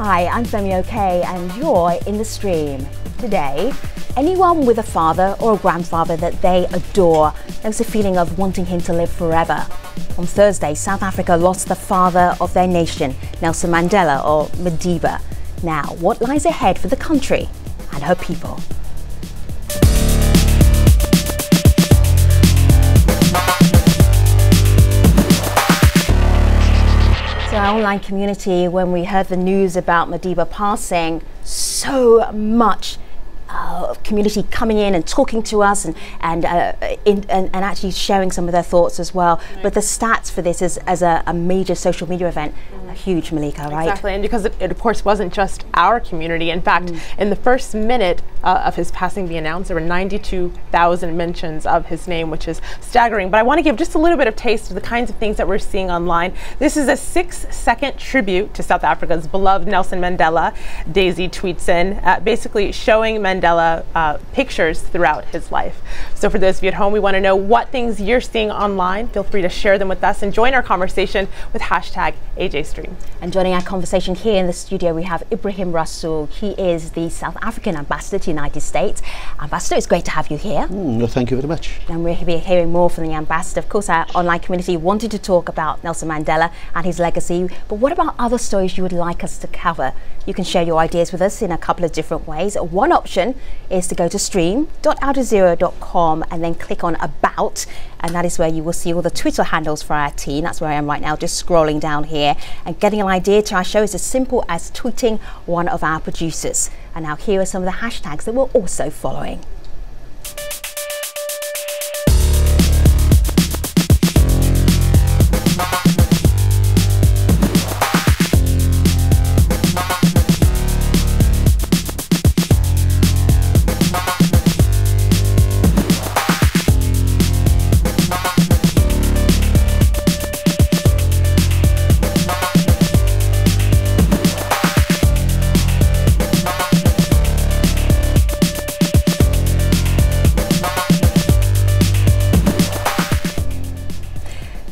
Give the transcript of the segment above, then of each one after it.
Hi, I'm Femi OK and you're in the stream. Today, anyone with a father or a grandfather that they adore knows a feeling of wanting him to live forever. On Thursday, South Africa lost the father of their nation, Nelson Mandela, or Madiba. Now, what lies ahead for the country and her people? So our online community, when we heard the news about Madiba passing, so much community coming in and talking to us and actually sharing some of their thoughts as well. Right. But the stats for this is as a major social media event, huge, Malika, right? Exactly, and because it of course wasn't just our community. In fact, in the first minute of his passing being announced, there were 92,000 mentions of his name, which is staggering. But I want to give just a little bit of taste of the kinds of things that we're seeing online. This is a 6-second tribute to South Africa's beloved Nelson Mandela. Daisy tweets in, basically showing Mandela pictures throughout his life. So for those of you at home, we want to know what things you're seeing online. Feel free to share them with us and join our conversation with hashtag AJStream. And joining our conversation here in the studio, we have Ibrahim Rasool. He is the South African ambassador to the United States. Ambassador, it's great to have you here. No, thank you very much. And we'll be hearing more from the ambassador. Of course, our online community wanted to talk about Nelson Mandela and his legacy, but what about other stories you would like us to cover? You can share your ideas with us in a couple of different ways. One option is to go to stream.aljazeera.com and then click on About, and that is where you will see all the Twitter handles for our team. That's where I am right now, just scrolling down here. And getting an idea to our show is as simple as tweeting one of our producers. And now here are some of the hashtags that we're also following.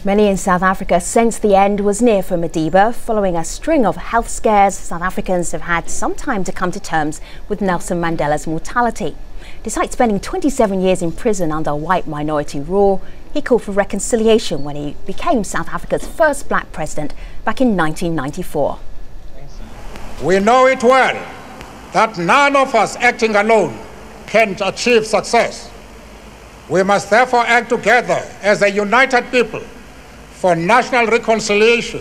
Many in South Africa sense the end was near for Madiba. Following a string of health scares, South Africans have had some time to come to terms with Nelson Mandela's mortality. Despite spending 27 years in prison under white minority rule, he called for reconciliation when he became South Africa's first black president back in 1994. We know it well that none of us acting alone can achieve success. We must therefore act together as a united people for national reconciliation,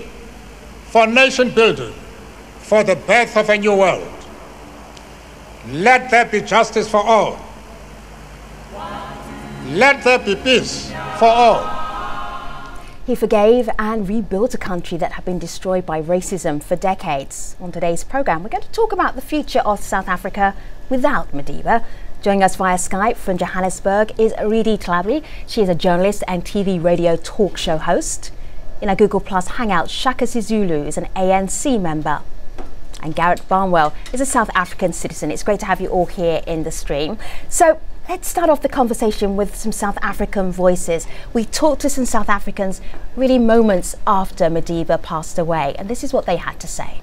for nation building, for the birth of a new world. Let there be justice for all. Let there be peace for all. He forgave and rebuilt a country that had been destroyed by racism for decades. On today's programme, we're going to talk about the future of South Africa without Madiba. Joining us via Skype from Johannesburg is Ridi Tlabri. She is a journalist and TV radio talk show host. In our Google Plus Hangout, Shaka Sizulu is an ANC member. And Garrett Barnwell is a South African citizen. It's great to have you all here in the stream. So let's start off the conversation with some South African voices. We talked to some South Africans really moments after Madiba passed away, and this is what they had to say.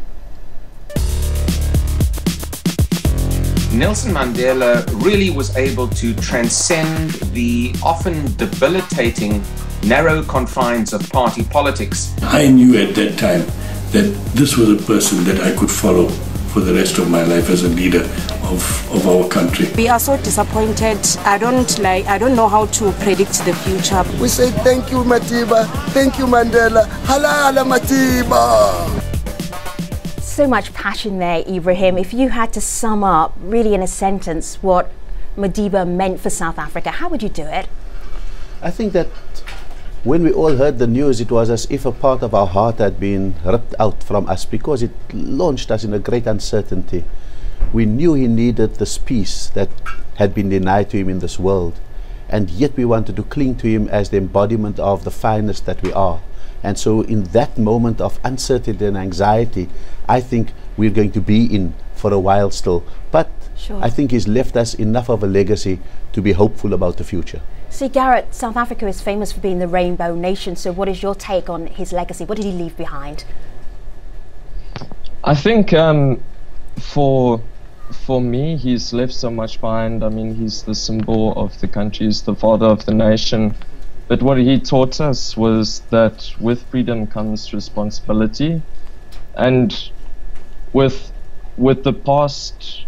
Nelson Mandela really was able to transcend the often debilitating narrow confines of party politics. I knew at that time that this was a person that I could follow for the rest of my life as a leader of our country. We are so disappointed. I don't know how to predict the future. We say thank you Madiba, thank you Mandela, halala Madiba. So much passion there, Ibrahim. If you had to sum up, really in a sentence, what Madiba meant for South Africa, how would you do it? I think that when we all heard the news, it was as if a part of our heart had been ripped out from us because it launched us in a great uncertainty. We knew he needed this peace that had been denied to him in this world, and yet we wanted to cling to him as the embodiment of the finest that we are. And so in that moment of uncertainty and anxiety, I think we're going to be in for a while still. But sure, I think he's left us enough of a legacy to be hopeful about the future. See, Garrett, South Africa is famous for being the rainbow nation. So what is your take on his legacy? What did he leave behind? I think for me, he's left so much behind. I mean, he's the symbol of the country, he's the father of the nation. But what he taught us was that with freedom comes responsibility, and with the past,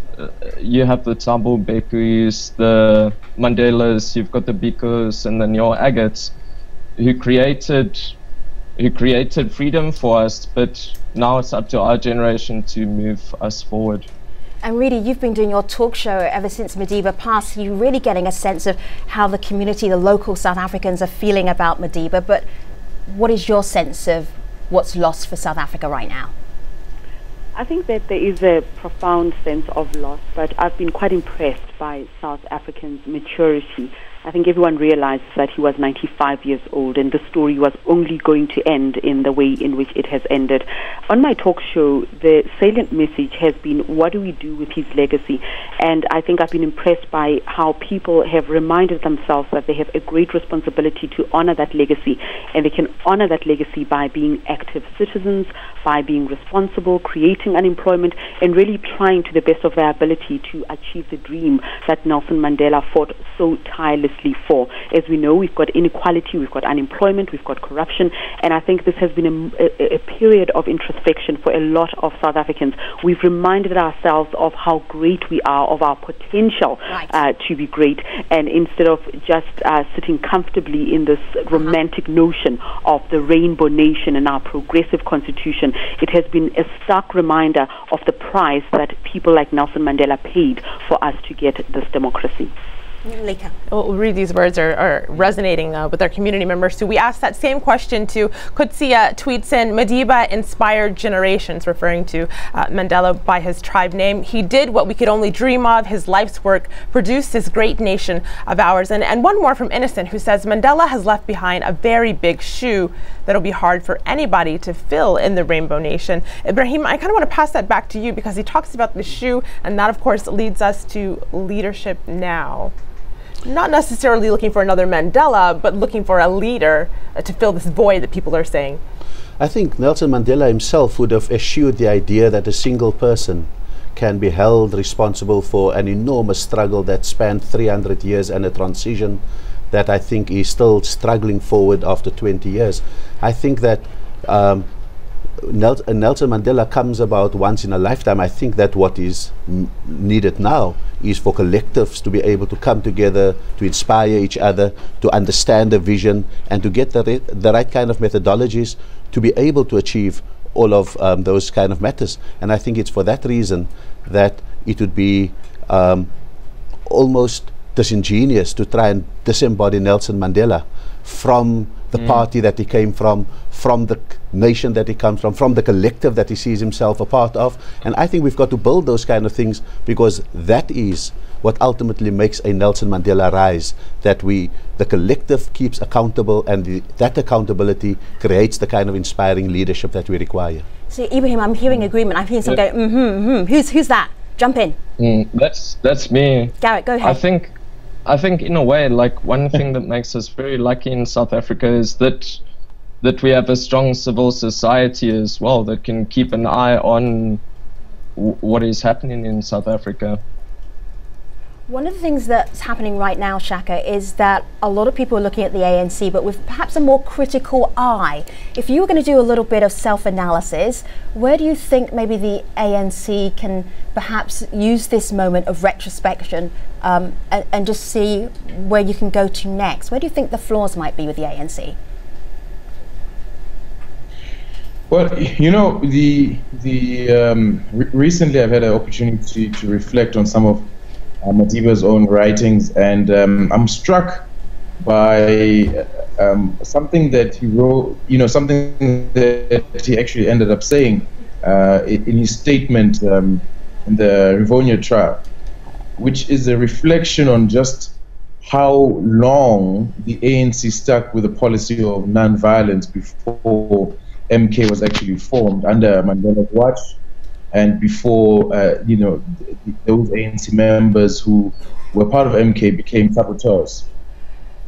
you have the Thabo Mbekis, the Mandelas, you've got the Bikos, and then your Agates, who created freedom for us. But now it's up to our generation to move us forward. And really, you've been doing your talk show ever since Madiba passed. You're really getting a sense of how the community, the local South Africans, are feeling about Madiba. But what is your sense of what's lost for South Africa right now? I think that there is a profound sense of loss, but I've been quite impressed by South Africans' maturity. I think everyone realizes that he was 95 years old and the story was only going to end in the way in which it has ended. On my talk show, the salient message has been, what do we do with his legacy? And I think I've been impressed by how people have reminded themselves that they have a great responsibility to honor that legacy, and they can honor that legacy by being active citizens, by being responsible, creating unemployment, and really trying to the best of their ability to achieve the dream that Nelson Mandela fought so tirelessly for. As we know, we've got inequality, we've got unemployment, we've got corruption, and I think this has been a period of introspection for a lot of South Africans. We've reminded ourselves of how great we are, of our potential to be great, and instead of just sitting comfortably in this romantic notion of the rainbow nation and our progressive constitution, it has been a stark reminder of the price that people like Nelson Mandela paid for us to get this democracy. Lika. Well, really, these words are resonating with our community members. So we asked that same question to Kutsia tweets in, Madiba inspired generations, referring to Mandela by his tribe name. He did what we could only dream of. His life's work produced this great nation of ours. And one more from Innocent, who says, Mandela has left behind a very big shoe that'll be hard for anybody to fill in the Rainbow Nation. Ibrahim, I kind of want to pass that back to you, because he talks about the shoe, and that, of course, leads us to leadership now. Not necessarily looking for another Mandela, but looking for a leader to fill this void that people are saying. I think Nelson Mandela himself would have eschewed the idea that a single person can be held responsible for an enormous struggle that spanned 300 years and a transition that I think is still struggling forward after 20 years. I think that Nelson Mandela comes about once in a lifetime. I think that what is needed now is for collectives to be able to come together, to inspire each other, to understand the vision, and to get the right kind of methodologies to be able to achieve all of those kind of matters. And I think it's for that reason that it would be almost disingenuous to try and disembody Nelson Mandela from the party that he came from the nation that he comes from the collective that he sees himself a part of. And I think we've got to build those kind of things, because that is what ultimately makes a Nelson Mandela rise, that the collective keeps accountable, and that accountability creates the kind of inspiring leadership that we require. So Ibrahim, I'm hearing agreement. I'm hearing some going, Who's that? Jump in. That's me. Garrett, go ahead. I think in a way, like, one thing that makes us very lucky in South Africa is that we have a strong civil society as well that can keep an eye on what is happening in South Africa. One of the things that's happening right now, Shaka, is that a lot of people are looking at the ANC, but with perhaps a more critical eye. If you were going to do a little bit of self-analysis, where do you think maybe the ANC can perhaps use this moment of retrospection and just see where you can go to next? Where do you think the flaws might be with the ANC? Well, you know, recently I've had an opportunity to reflect on some of Madiba's own writings, and I'm struck by something that he wrote, something that he actually ended up saying in his statement in the Rivonia trial, which is a reflection on just how long the ANC stuck with the policy of non-violence before MK was actually formed under Mandela's watch, and before those ANC members who were part of MK became saboteurs.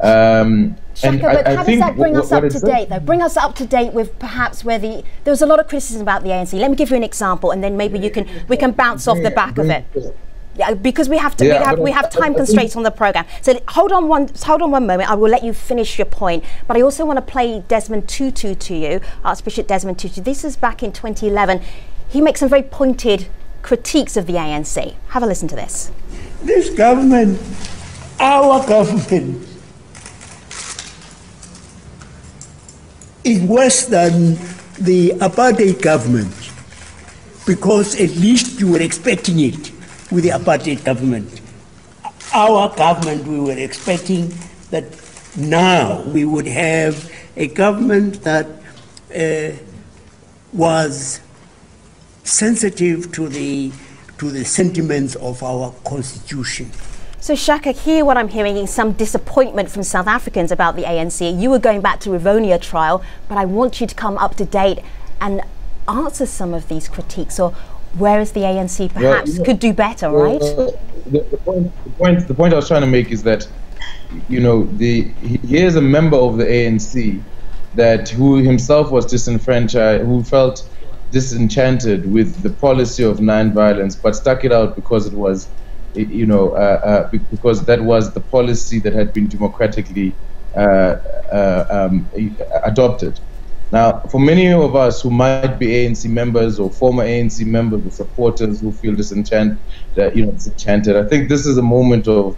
Shaka, but how does that bring us up to date, though? Bring us up to date with perhaps where there was a lot of criticism about the ANC. Let me give you an example, and then maybe we can bounce off the back of it. Yeah, because we have time constraints on the program. So hold on one moment. I will let you finish your point, but I also want to play Desmond Tutu to you, Archbishop Desmond Tutu. This is back in 2011. He makes some very pointed critiques of the ANC. Have a listen to this. This government, our government, is worse than the apartheid government, because at least you were expecting it with the apartheid government. Our government, we were expecting that now we would have a government that was sensitive to the sentiments of our constitution. So Shaka, here what I'm hearing is some disappointment from South Africans about the ANC. You were going back to Rivonia trial, but I want you to come up to date and answer some of these critiques, or whereas the ANC perhaps could do better, right? The point I was trying to make is that, he is a member of the ANC who himself was disenfranchised, who felt disenchanted with the policy of non-violence, but stuck it out because it was, because that was the policy that had been democratically adopted. Now, for many of us who might be ANC members or former ANC members or supporters who feel disenchanted, I think this is a moment of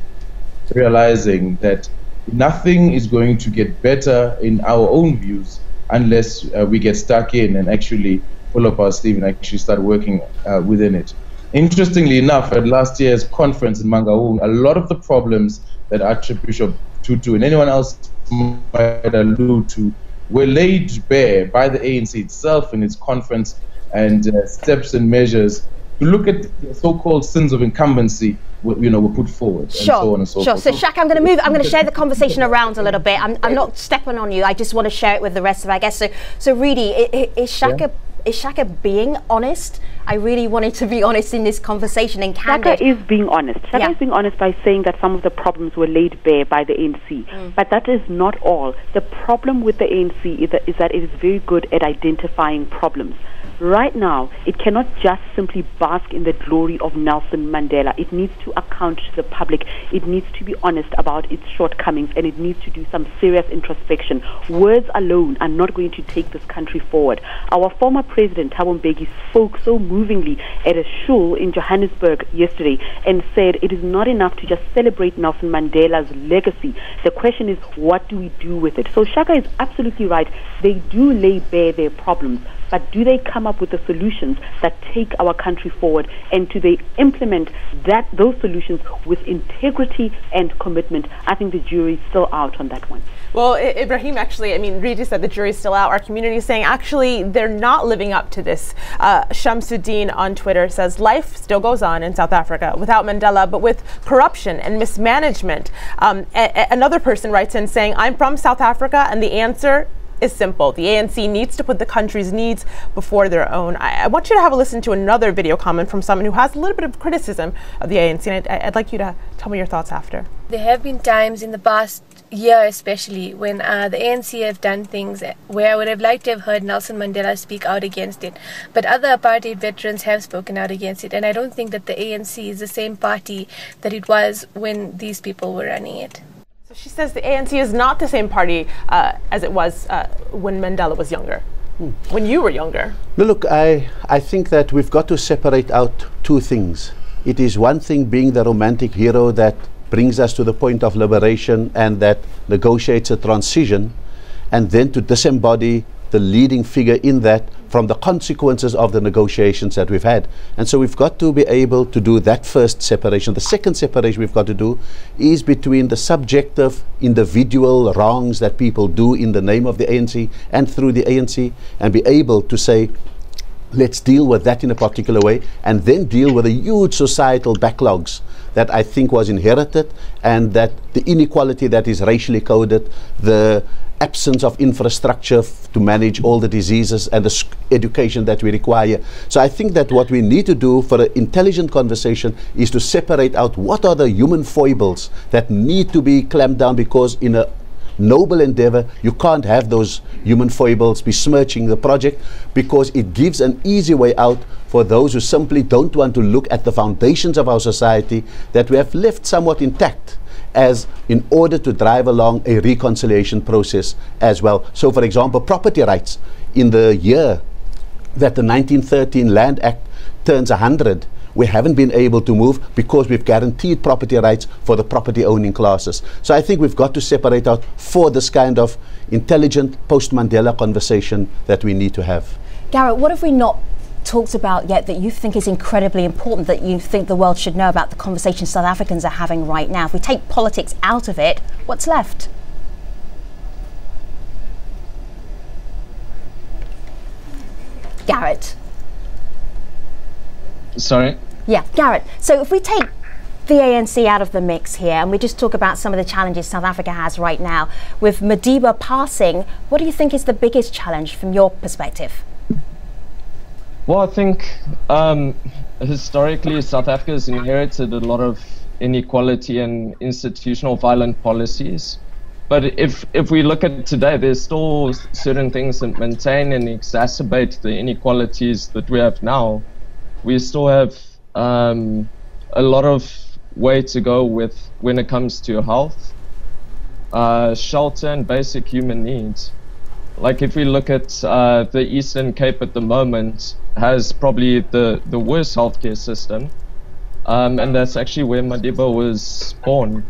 realizing that nothing is going to get better in our own views unless we get stuck in and actually pull up our sleeve and actually start working within it. Interestingly enough, at last year's conference in Mangaung, a lot of the problems that Archbishop Tutu and anyone else might allude to were laid bare by the ANC itself in its conference, and steps and measures to look at the so-called sins of incumbency were put forward, and so on and so forth. So Shaka, I'm going to share the conversation around a little bit. I'm not stepping on you. I just want to share it with the rest of our guests. So really, is Shaka being honest? I really wanted to be honest in this conversation and candid. Shaka is being honest. Shaka is being honest by saying that some of the problems were laid bare by the ANC. But that is not all. The problem with the ANC is that it is very good at identifying problems. Right now, it cannot just simply bask in the glory of Nelson Mandela. It needs to account to the public. It needs to be honest about its shortcomings, and it needs to do some serious introspection. Words alone are not going to take this country forward. Our former president, Thabo Mbeki, spoke so movingly at a shul in Johannesburg yesterday and said it is not enough to just celebrate Nelson Mandela's legacy. The question is, what do we do with it? So Shaka is absolutely right. They do lay bare their problems, but do they come up with the solutions that take our country forward, and do they implement those solutions with integrity and commitment? I think the jury is still out on that one. Well, Ibrahim, actually, Rita said the jury's still out. Our community is saying, actually, they're not living up to this. Shamsuddin on Twitter says, life still goes on in South Africa without Mandela, but with corruption and mismanagement. Another person writes in saying, I'm from South Africa, and the answer is simple. The ANC needs to put the country's needs before their own. I want you to have a listen to another video comment from someone who has a little bit of criticism of the ANC, and I'd like you to tell me your thoughts after. There have been times in the past year especially when the ANC have done things where I would have liked to have heard Nelson Mandela speak out against it, but other apartheid veterans have spoken out against it, and I don't think that the ANC is the same party that it was when these people were running it. So she says the ANC is not the same party as it was when Mandela was younger, when you were younger. No, look, I think that we've got to separate out two things. It is one thing being the romantic hero that brings us to the point of liberation and that negotiates a transition, and then to disembody the leading figure in that from the consequences of the negotiations that we've had. And so we've got to be able to do that first separation. The second separation we've got to do is between the subjective, individual wrongs that people do in the name of the ANC and through the ANC, and be able to say, Let's deal with that in a particular way, and then deal with the huge societal backlogs that I think was inherited, and that the inequality that is racially coded, the absence of infrastructure to manage all the diseases, and the education that we require. So I think that what we need to do for an intelligent conversation is to separate out what are the human foibles that need to be clamped down, because in a noble endeavor you can't have those human foibles besmirching the project, because it gives an easy way out for those who simply don't want to look at the foundations of our society that we have left somewhat intact, as in order to drive along a reconciliation process as well. So for example, property rights, in the year that the 1913 Land Act turns 100, we haven't been able to move because we've guaranteed property rights for the property owning classes. So I think we've got to separate out for this kind of intelligent post-Mandela conversation that we need to have. Garrett, what have we not talked about yet that you think is incredibly important, that you think the world should know about the conversation South Africans are having right now? If we take politics out of it, what's left? Garrett. Sorry? Yeah, Garrett. So if we take the ANC out of the mix here and we just talk about some of the challenges South Africa has right now, with Madiba passing, what do you think is the biggest challenge from your perspective? Well, I think historically South Africa has inherited a lot of inequality and institutional violent policies. But if we look at today, there's still certain things that maintain and exacerbate the inequalities that we have now. We still have a lot of way to go with when it comes to health, shelter, and basic human needs. Like if we look at the Eastern Cape at the moment, has probably the worst healthcare system, and that's actually where Madiba was born.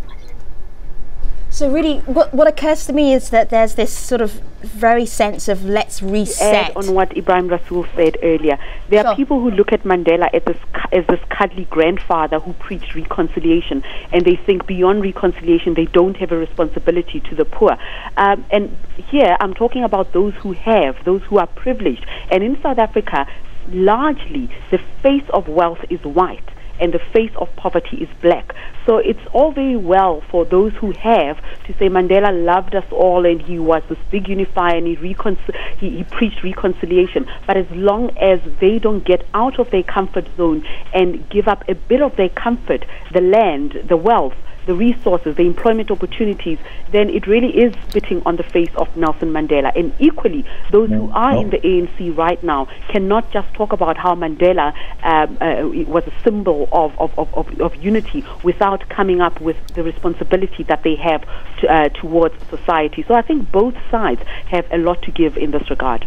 So really, what occurs to me is that there's this sort of very sense of let's reset. Add on what Ibrahim Rasool said earlier. There are people who look at Mandela as this cuddly grandfather who preached reconciliation, and they think beyond reconciliation they don't have a responsibility to the poor. And here I'm talking about those who have, those who are privileged. And in South Africa, largely the face of wealth is white and the face of poverty is black. So it's all very well for those who have to say Mandela loved us all and he was this big unifier and he preached reconciliation. But as long as they don't get out of their comfort zone and give up a bit of their comfort, the land, the wealth, the resources, the employment opportunities, then it really is spitting on the face of Nelson Mandela. And equally, those who are in the ANC right now cannot just talk about how Mandela was a symbol of unity without coming up with the responsibility that they have towards society. So I think both sides have a lot to give in this regard.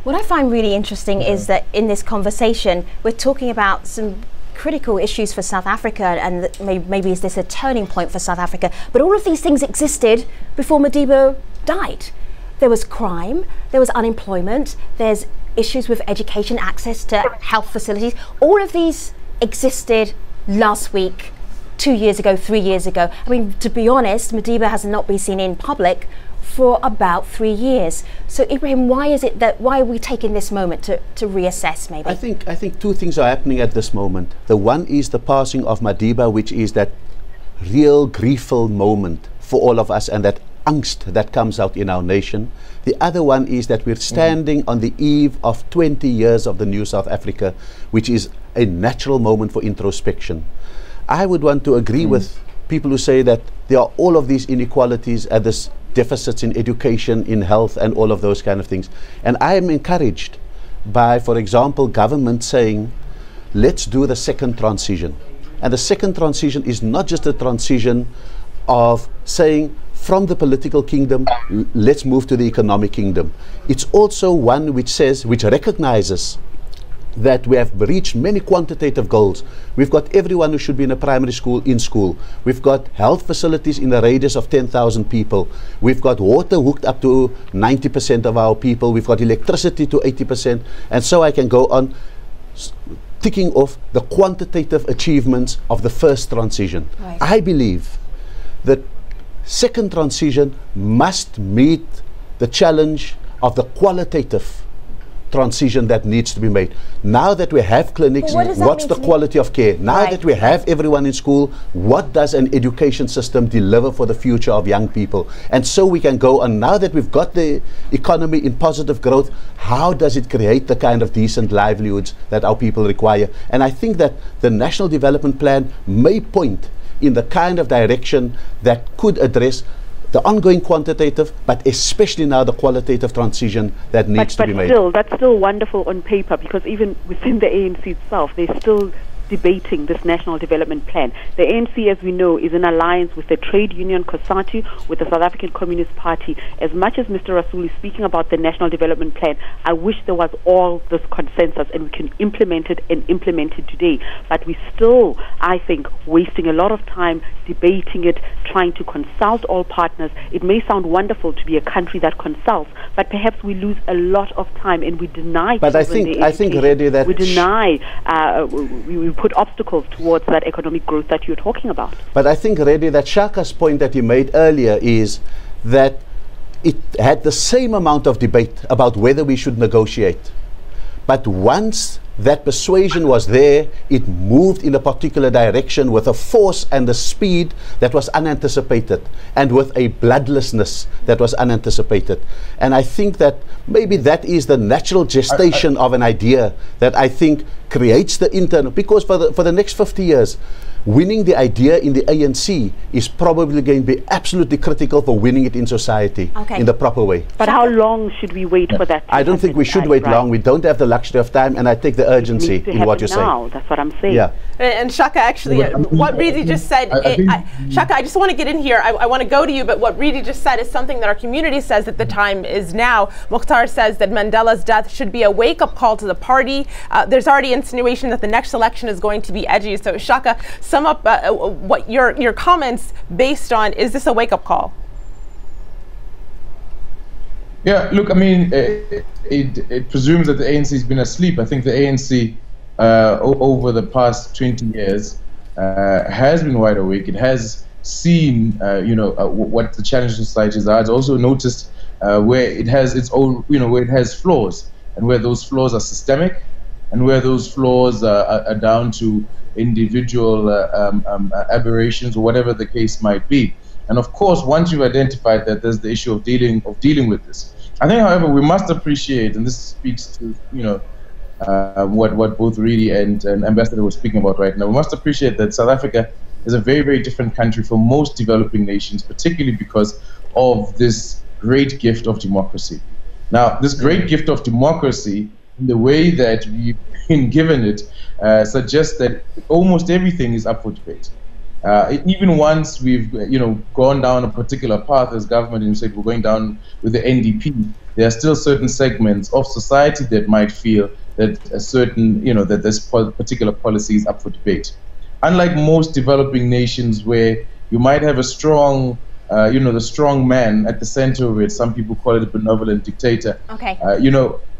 What I find really interesting is that in this conversation, we're talking about some critical issues for South Africa, and maybe is this a turning point for South Africa, but all of these things existed before Madiba died. There was crime, there was unemployment, there's issues with education, access to health facilities. All of these existed last week, 2 years ago, 3 years ago. I mean, to be honest, Madiba has not been seen in public for about 3 years. So Ibrahim, why are we taking this moment to reassess maybe? I think two things are happening at this moment. The one is the passing of Madiba, which is that real griefful moment for all of us and that angst that comes out in our nation. The other one is that we're standing on the eve of 20 years of the new South Africa, which is a natural moment for introspection. I would want to agree with people who say that there are all of these inequalities and this deficits in education, in health, and all of those kind of things. And I am encouraged by, for example, government saying, let's do the second transition. And the second transition is not just a transition of saying, from the political kingdom, let's move to the economic kingdom. It's also one which says, which recognizes that we have reached many quantitative goals. We've got everyone who should be in a primary school in school. We've got health facilities in a radius of 10,000 people. We've got water hooked up to 90% of our people. We've got electricity to 80%. And so I can go on ticking off the quantitative achievements of the first transition. Right. I believe that second transition must meet the challenge of the qualitative transition that needs to be made. Now that we have clinics, what's the quality of care? Now that we have everyone in school, what does an education system deliver for the future of young people? And so we can go on. Now that we've got the economy in positive growth, how does it create the kind of decent livelihoods that our people require? And I think that the National Development Plan may point in the kind of direction that could address the ongoing quantitative, but especially now the qualitative transition that needs to be made. But that's still wonderful on paper, because even within the ANC itself, they're still debating this National Development Plan. The ANC, as we know, is in alliance with the trade union COSATU, with the South African Communist Party. As much as Mr. Rasool is speaking about the National Development Plan, I wish there was all this consensus and we can implement it and implement it today. But we still, I think, wasting a lot of time debating it, trying to consult all partners. It may sound wonderful to be a country that consults, but perhaps we lose a lot of time and we deny. But I think really that we deny. We put obstacles towards that economic growth that you're talking about. But I think really that Shaka's point that he made earlier is that it had the same amount of debate about whether we should negotiate. But once that persuasion was there, it moved in a particular direction with a force and a speed that was unanticipated, and with a bloodlessness that was unanticipated. And I think that maybe that is the natural gestation of an idea that I think creates the internal, because for the next 50 years, winning the idea in the ANC is probably going to be absolutely critical for winning it in society in the proper way. But how long should we wait for that? I don't think we should wait long. We don't have the luxury of time, and I take the urgency in what you're saying. That's what I'm saying. Yeah. And Shaka, actually, what Ridi just said, Shaka, I just want to get in here. I want to go to you, but what Ridi just said is something that our community says that the time is now. Mukhtar says that Mandela's death should be a wake-up call to the party. There's already insinuation that the next election is going to be edgy. So Shaka, sum up what your comments based on. Is this a wake-up call? Yeah, look, I mean, it presumes that the ANC has been asleep. I think the ANC over the past 20 years has been wide awake. It has seen, what the challenges of societies are. It's also noticed where it has its own, where it has flaws, and where those flaws are systemic, and where those flaws are down to individual aberrations or whatever the case might be. And of course, once you've identified that, there's the issue of dealing with this. I think, however, we must appreciate, and this speaks to what both Ridi and Ambassador were speaking about right now. We must appreciate that South Africa is a very, very different country from most developing nations, particularly because of this great gift of democracy. Now, this great gift of democracy, in the way that we've been given it, suggests that almost everything is up for debate. Even once we've gone down a particular path as government and said we're going down with the NDP, there are still certain segments of society that might feel that a certain that this particular policy is up for debate. Unlike most developing nations where you might have a strong the strong man at the center of it, some people call it a benevolent dictator.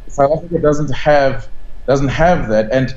South Africa doesn't have that, and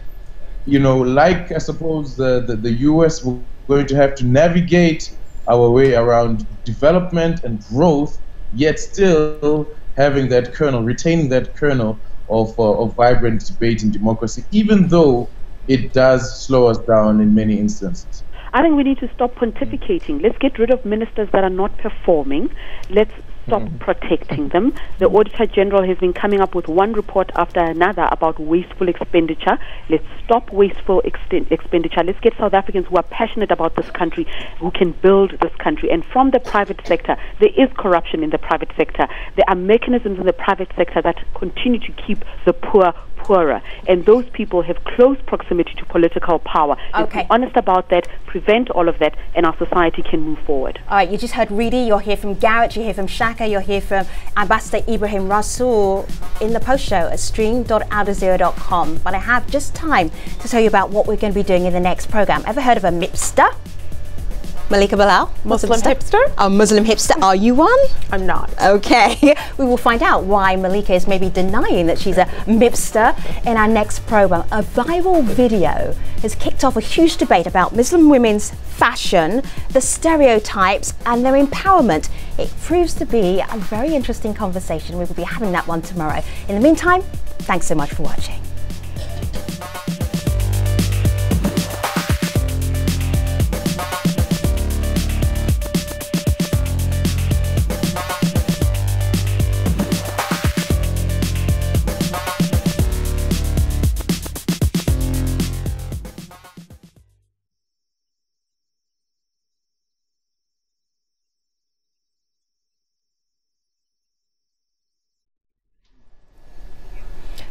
like I suppose the US will going to have to navigate our way around development and growth, yet still having that kernel, retaining that kernel of vibrant debate and democracy, even though it does slow us down in many instances. I think we need to stop pontificating. Let's get rid of ministers that are not performing. Let's stop protecting them. The Auditor General has been coming up with one report after another about wasteful expenditure. Let's stop wasteful expenditure. Let's get South Africans who are passionate about this country, who can build this country. And from the private sector, there is corruption in the private sector. There are mechanisms in the private sector that continue to keep the poor poorer. And those people have close proximity to political power. Let's be honest about that, prevent all of that, and our society can move forward. All right, you just heard Ridi, you'll hear from Garrett, you hear from Shaka, you'll hear from Ambassador Ibrahim Rasool in the post show at stream.aljazeera.com. But I have just time to tell you about what we're going to be doing in the next program. Ever heard of a MIPster? Malika Bilal? Muslim hipster? A Muslim hipster. Are you one? I'm not. Okay. We will find out why Malika is maybe denying that she's a mipster in our next program. A viral video has kicked off a huge debate about Muslim women's fashion, the stereotypes and their empowerment. It proves to be a very interesting conversation. We will be having that one tomorrow. In the meantime, thanks so much for watching.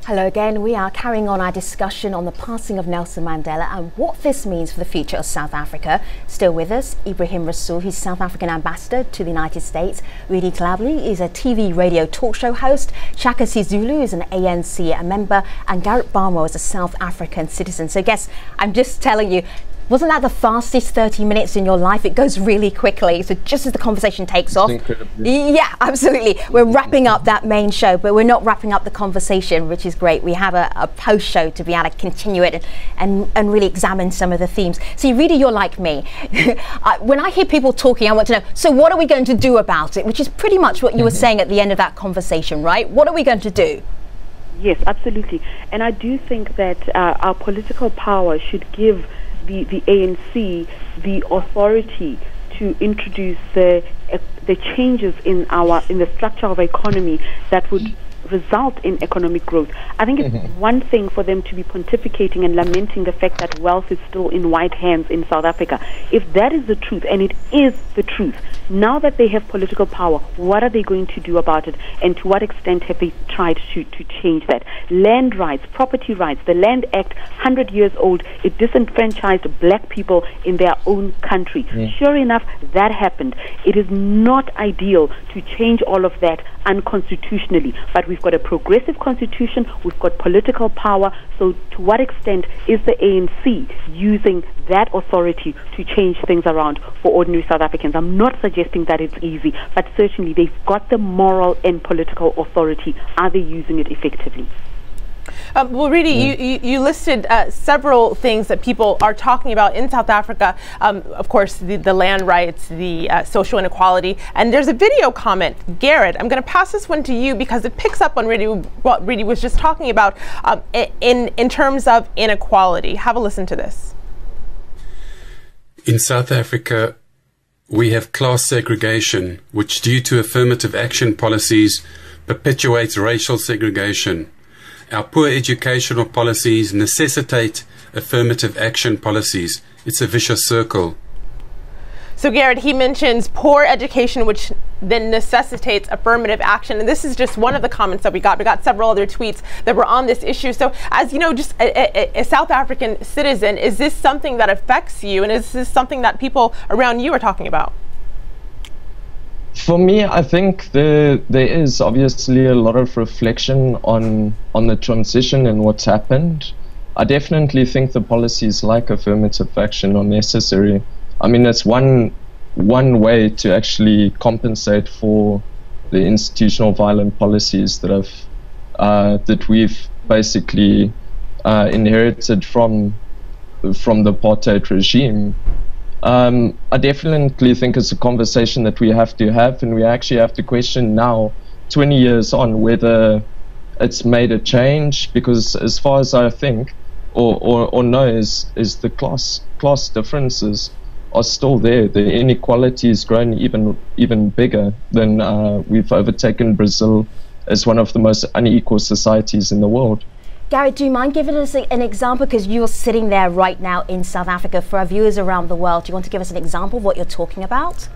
Hello again. We are carrying on our discussion on the passing of Nelson Mandela and what this means for the future of South Africa. Still with us, Ibrahim Rasool, he's South African ambassador to the United States. Rudy Kalabli is a TV radio talk show host. Shaka Sizulu is an ANC member, and Garrett Barnwell is a South African citizen. So guess I'm just telling you, wasn't that the fastest 30 minutes in your life? It goes really quickly. So just as the conversation takes off. Yeah, absolutely. We're wrapping up that main show, but we're not wrapping up the conversation, which is great. We have a post show to be able to continue it and really examine some of the themes. See, Rita, you're like me. When I hear people talking, I want to know, so what are we going to do about it? Which is pretty much what you were saying at the end of that conversation, right? What are we going to do? Yes, absolutely. And I do think that our political power should give the ANC the authority to introduce the changes in the structure of our economy that would result in economic growth. I think it's one thing for them to be pontificating and lamenting the fact that wealth is still in white hands in South Africa. If that is the truth, and it is the truth, now that they have political power, what are they going to do about it, and to what extent have they tried to change that? Land rights, property rights, the Land Act, 100 years old, it disenfranchised black people in their own country. Sure enough, that happened. It is not ideal to change all of that unconstitutionally, but we've got a progressive constitution, we've got political power, so to what extent is the ANC using that authority to change things around for ordinary South Africans? I'm not suggesting that it's easy, but certainly they've got the moral and political authority. Are they using it effectively? Well, Rudy, you listed several things that people are talking about in South Africa. Of course, the land rights, the social inequality, and there's a video comment. Garrett, I'm going to pass this one to you because it picks up on what Rudy was just talking about in terms of inequality. Have a listen to this. In South Africa, we have class segregation, which due to affirmative action policies perpetuates racial segregation. Our poor educational policies necessitate affirmative action policies. It's a vicious circle. So Garrett, he mentions poor education, which then necessitates affirmative action. And this is just one of the comments that we got. We got several other tweets that were on this issue. So as you know, just a South African citizen, is this something that affects you? And is this something that people around you are talking about? For me, I think there is obviously a lot of reflection on the transition and what's happened. I definitely think the policies like affirmative action are necessary. I mean, it's one way to actually compensate for the institutional violent policies that we've basically inherited from the apartheid regime. I definitely think it's a conversation that we have to have, and we actually have to question now, 20 years on, whether it's made a change, because as far as I think or know is the class differences are still there. The inequality has grown even bigger than we've overtaken Brazil as one of the most unequal societies in the world. Gary, do you mind giving us an example? Because you're sitting there right now in South Africa. For our viewers around the world, do you want to give us an example of what you're talking about?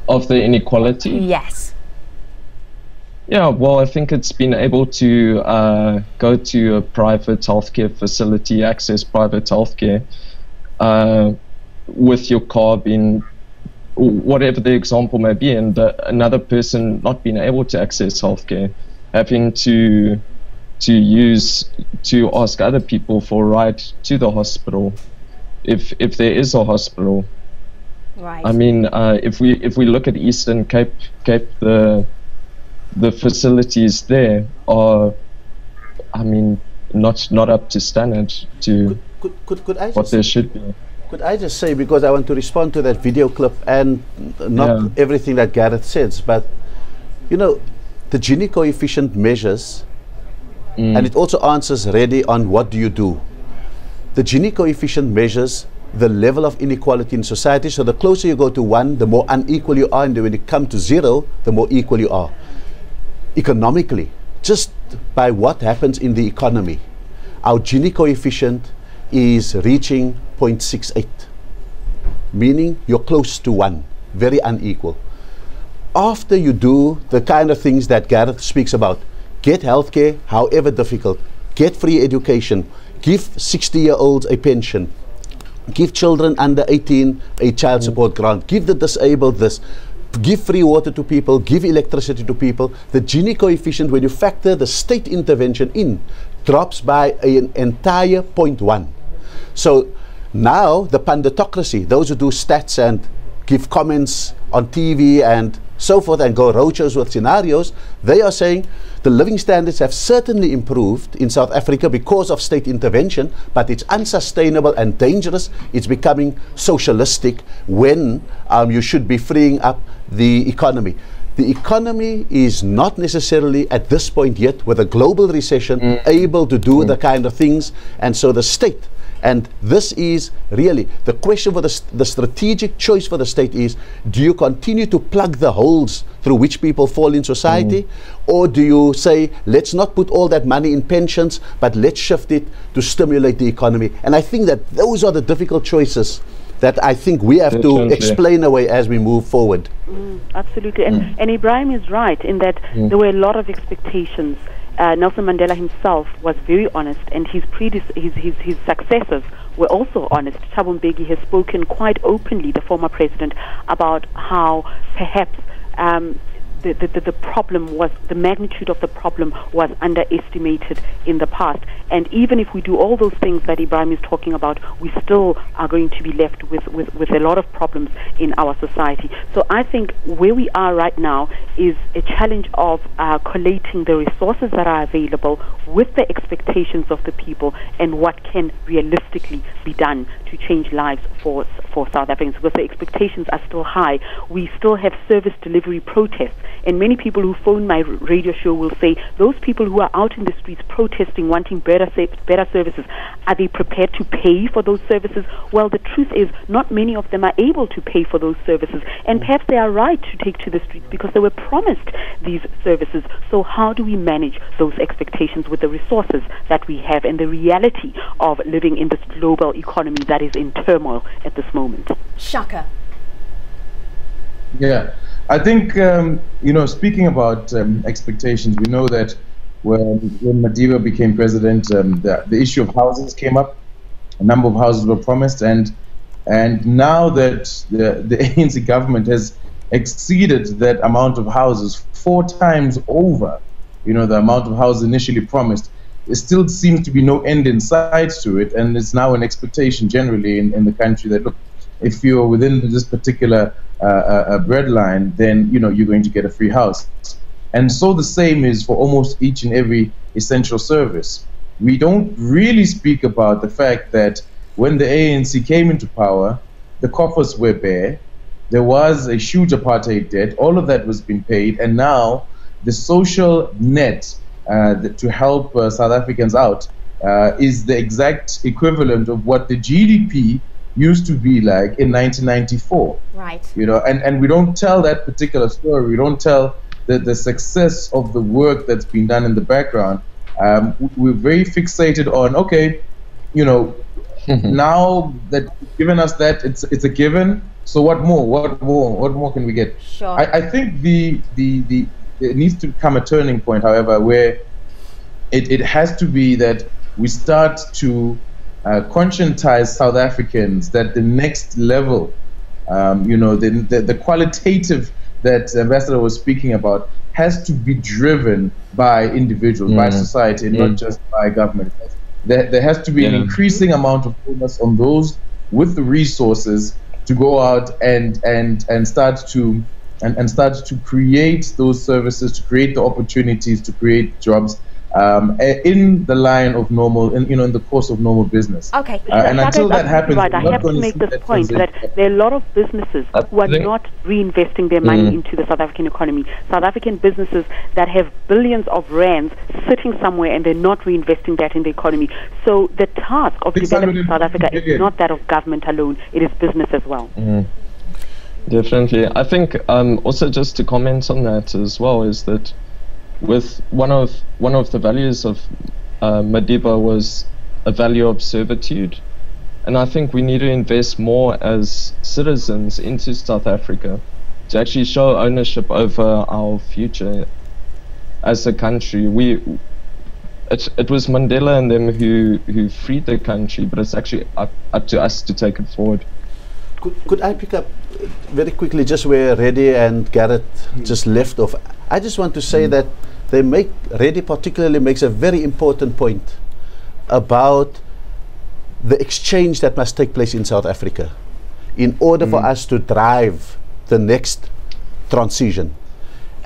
Of the inequality? Yes. Yeah, well, I think it's been able to go to a private healthcare facility, access private healthcare, with your car being, whatever the example may be, and another person not being able to access healthcare, having to ask other people for a ride to the hospital, if there is a hospital. Right. I mean, if we look at Eastern Cape, the facilities there are, I mean, not up to standard to could I what there should be. Could I just say, because I want to respond to that video clip and not everything that Gareth says, but you know, the Gini coefficient measures, and it also answers ready on what do you do. The Gini coefficient measures the level of inequality in society. So the closer you go to 1, the more unequal you are, and when you come to 0, the more equal you are. Economically, just by what happens in the economy, our Gini coefficient is reaching 0.68, meaning you're close to 1, very unequal. After you do the kind of things that Gareth speaks about, get healthcare, however difficult, get free education, give 60-year-olds a pension, give children under 18 a child support grant, give the disabled this, give free water to people, give electricity to people. The Gini coefficient, when you factor the state intervention in, drops by an entire 0.1. So now the punditocracy, those who do stats and give comments on TV and so forth and go roadshows with scenarios, they are saying the living standards have certainly improved in South Africa because of state intervention, but it's unsustainable and dangerous. It's becoming socialistic when you should be freeing up the economy. The economy is not necessarily at this point yet, with a global recession, able to do the kind of things, and so the state. And this is really the question for the strategic choice for the state is, do you continue to plug the holes through which people fall in society, or do you say, let's not put all that money in pensions, but let's shift it to stimulate the economy? And I think that those are the difficult choices that I think we have to explain away as we move forward. Absolutely. And Ibrahim is right in that there were a lot of expectations. Nelson Mandela himself was very honest, and his successors were also honest. Thabo Mbeki has spoken quite openly, the former president, about how perhaps the problem was, the magnitude of the problem was underestimated in the past. And even if we do all those things that Ibrahim is talking about, we still are going to be left with a lot of problems in our society. So I think where we are right now is a challenge of collating the resources that are available with the expectations of the people and what can realistically be done to change lives for South Africans, because the expectations are still high. We still have service delivery protests. And many people who phone my radio show will say, those people who are out in the streets protesting, wanting better services, are they prepared to pay for those services? Well, the truth is, not many of them are able to pay for those services. And perhaps they are right to take to the streets because they were promised these services. So how do we manage those expectations with the resources that we have and the reality of living in this global economy that is in turmoil at this moment? Shaka. Yeah. I think, speaking about expectations, we know that when Madiba became president, the issue of houses came up. A number of houses were promised, and now that the ANC government has exceeded that amount of houses 4 times over, the amount of houses initially promised, there still seems to be no end in sight to it, and it's now an expectation generally in the country that, look, if you're within this particular breadline, then you're going to get a free house. And so the same is for almost each and every essential service. We don't really speak about the fact that when the ANC came into power, the coffers were bare, there was a huge apartheid debt, all of that was being paid, and now the social net to help South Africans out is the exact equivalent of what the GDP used to be like in 1994. Right. And we don't tell that particular story. We don't tell the success of the work that's been done in the background. We're very fixated on, okay, now that you've given us that, it's a given. So what more? What more can we get? Sure. I think it needs to come a turning point, however, where it has to be that we start to conscientize South Africans that the next level, the qualitative that Ambassador was speaking about, has to be driven by individuals, by society, and not just by government. There has to be an increasing amount of focus on those with the resources to go out and start to create those services, to create the opportunities, to create jobs in the line of normal, in the course of normal business. Okay. And until that happens, right, I have to make this point that there are a lot of businesses who are not reinvesting their money into the South African economy. South African businesses that have billions of rands sitting somewhere and they're not reinvesting that in the economy. So the task of developing South Africa is not that of government alone, it is business as well. Definitely. I think also just to comment on that as well is that with one of the values of Madiba was a value of servitude, and I think we need to invest more as citizens into South Africa to actually show ownership over our future as a country. It was Mandela and them who freed the country, but it's actually up to us to take it forward. Could I pick up very quickly just where Reddy and Garrett just left off? I just want to say that Reddy particularly makes a very important point about the exchange that must take place in South Africa in order for us to drive the next transition.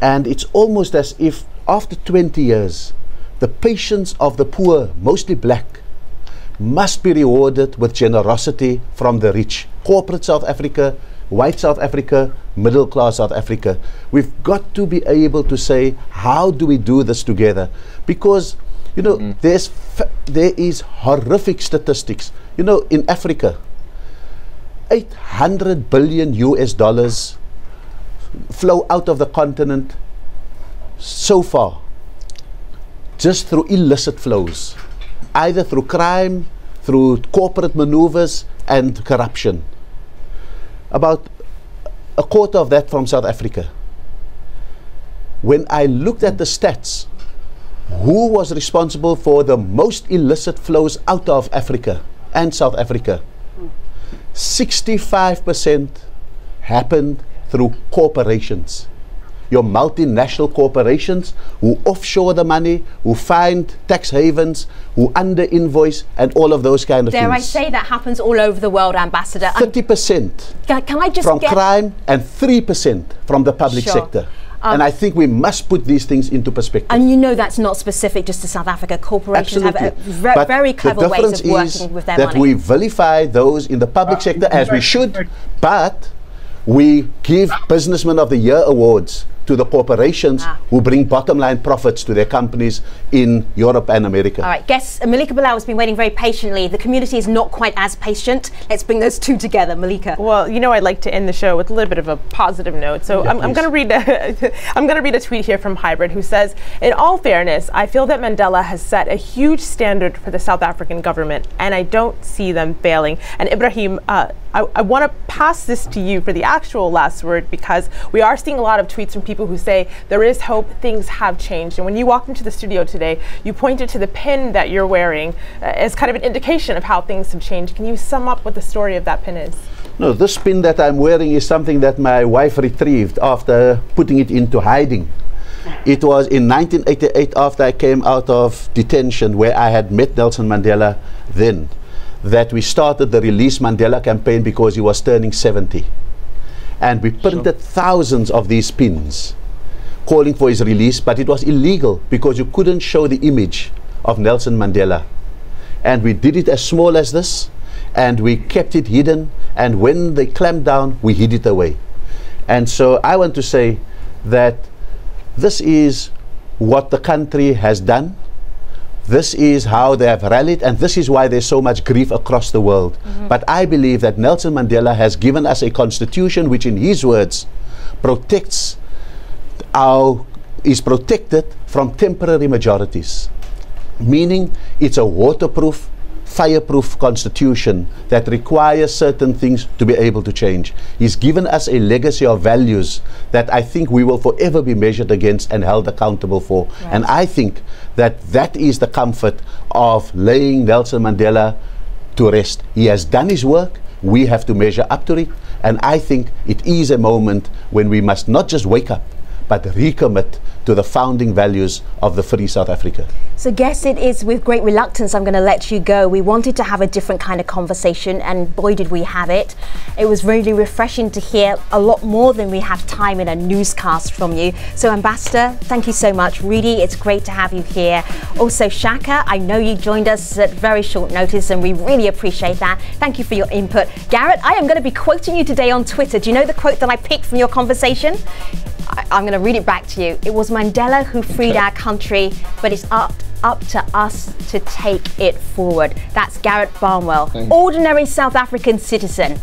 And it's almost as if after 20 years, the patience of the poor, mostly black, must be rewarded with generosity from the rich. Corporate South Africa, white South Africa, middle class South Africa. We've got to be able to say, how do we do this together? Because, there is horrific statistics. In Africa, $800 billion US flow out of the continent so far, just through illicit flows, either through crime, through corporate maneuvers and corruption. About a quarter of that from South Africa. When I looked at the stats, who was responsible for the most illicit flows out of Africa and South Africa? 65% happened through corporations. Your multinational corporations who offshore the money, who find tax havens, who under-invoice, and all of those kind of things. Dare I say that happens all over the world, Ambassador? 30% can I just from crime and 3% from the public sector. And I think we must put these things into perspective. And that's not specific just to South Africa. Corporations have very clever ways of working with their money. That we vilify those in the public sector as we should, but we give Businessman of the Year awards to the corporations who bring bottom line profits to their companies in Europe and America. All right, guest Malika Bilal has been waiting very patiently. The community is not quite as patient. Let's bring those two together, Malika. Well, I'd like to end the show with a little bit of a positive note. So I'm going to read a tweet here from Hybrid who says, "In all fairness, I feel that Mandela has set a huge standard for the South African government, and I don't see them failing." And Ibrahim, I want to pass this to you for the actual last word, because we are seeing a lot of tweets from people who say there is hope, things have changed. And when you walked into the studio today, you pointed to the pin that you're wearing as kind of an indication of how things have changed. Can you sum up what the story of that pin is? No, this pin that I'm wearing is something that my wife retrieved after putting it into hiding. It was in 1988, after I came out of detention, where I had met Nelson Mandela then, that we started the Release Mandela campaign because he was turning 70. And we printed thousands of these pins calling for his release, but it was illegal because you couldn't show the image of Nelson Mandela. And we did it as small as this, and we kept it hidden, and when they clamped down, we hid it away. And so I want to say that this is what the country has done. This is how they have rallied, and this is why there's so much grief across the world. But I believe that Nelson Mandela has given us a constitution which, in his words, is protected from temporary majorities. Meaning it's a waterproof, fireproof constitution that requires certain things to be able to change. He's given us a legacy of values that I think we will forever be measured against and held accountable for. Right. And I think that that is the comfort of laying Nelson Mandela to rest. He has done his work. We have to measure up to it. And I think it is a moment when we must not just wake up, but recommit to the founding values of the free South Africa. So guess it is with great reluctance I'm going to let you go. We wanted to have a different kind of conversation, and boy did we have it. It was really refreshing to hear a lot more than we have time in a newscast from you. So Ambassador, thank you so much. Really, it's great to have you here. Also Shaka, I know you joined us at very short notice and we really appreciate that. Thank you for your input. Garrett, I am going to be quoting you today on Twitter. Do you know the quote that I picked from your conversation? I'm going to read it back to you. It was Mandela who freed our country, but it's up to us to take it forward. That's Garrett Barnwell, ordinary South African citizen.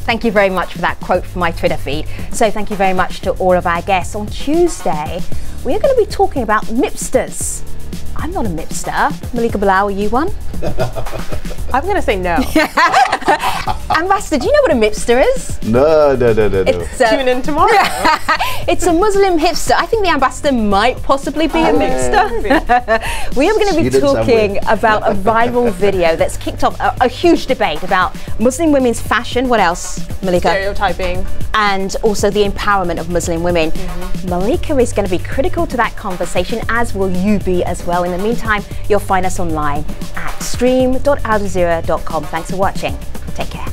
Thank you very much for that quote from my Twitter feed. So thank you very much to all of our guests. On Tuesday, we're going to be talking about Mipsters. I'm not a Mipster. Malika Bilal, are you one? I'm going to say no. Ambassador, do you know what a Mipster is? No. Tune in tomorrow. It's a Muslim hipster. I think the Ambassador might possibly be a Mipster. We are going to be talking about a viral video that's kicked off a huge debate about Muslim women's fashion. What else, Malika? Stereotyping. And also the empowerment of Muslim women. Malika is going to be critical to that conversation, as will you be as well. In the meantime, you'll find us online at stream.aljazeera.com. Thanks for watching. Take care.